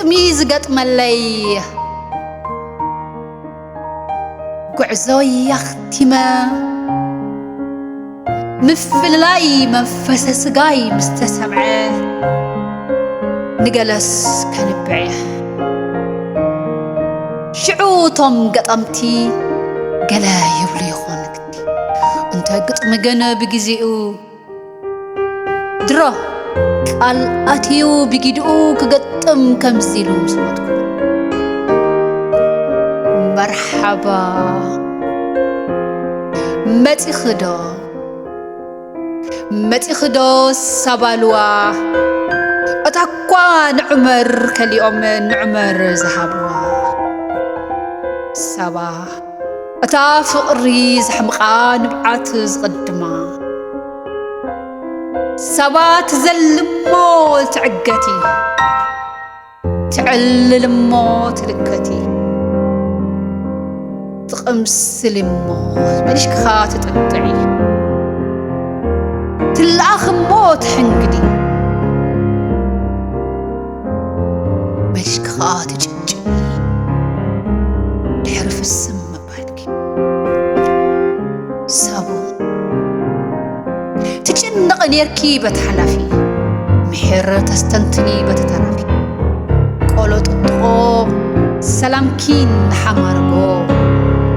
قطمي ملي قعزوي يختما مفللاي منفس سقاي مستسمعه نجلس كنبعه شعوتهم قطمتي قلا يبلي يخونكتي انت قطم جنا بجزئو درا قال أتيو بجدو كقطم كمزيلو مسمتكم مرحبا متي خدو سبالوا أتقوى نعمر كاليوم نعمر زهبوا سبا أتا فقري زحمقا نبعات زقدما سبا تزلمو تعقتي تعللمو تلكتي تقمس لمو ماليش كخات تقطعي تلاخ موت حنقدي ماليش كخات تججني تحرف السم بالكي سابو تجنق نيركي بتحلفي محر تستنتني بتترفي قولو تطقو سلامكين حمارقو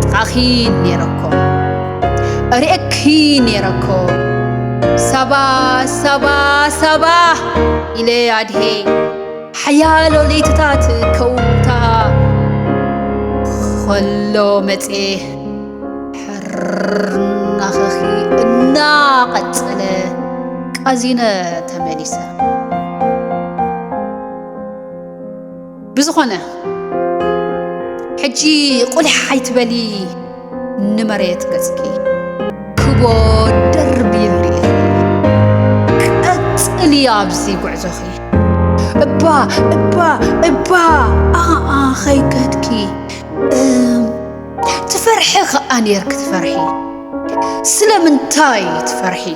تقاخين نيركو أريكين نيركو سبا إلي عدهي حيالو ليتتات كوتا خلو متئه حرنا خخي الناقة قازينة تماليسة بزخونة حجي قولي حيت بالي نمريت قزكي كبو دربي اللي قتلي أبزي قعزوخي إبا خي قدكي تفرحي خانيرك تفرحي سلمنتاي تفرحي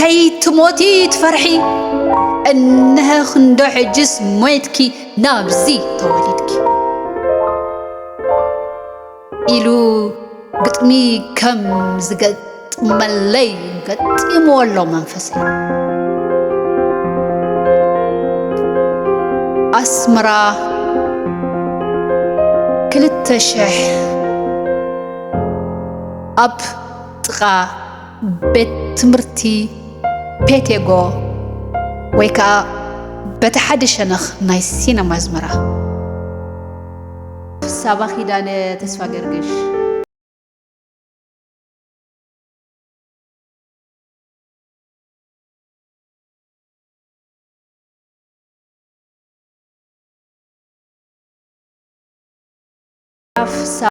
كي تموتي تفرحي انها خندوح جسم مويتكي نابزي تواليدكي إلو قطمي كم زقط ملي قط يمولو منفسي أسمرا كلتا شح أب تقا بيت مرتي بيتيغو ويكا بتحد شنخ نايسينا مزمرة سابا خيدانة تسفا قرقش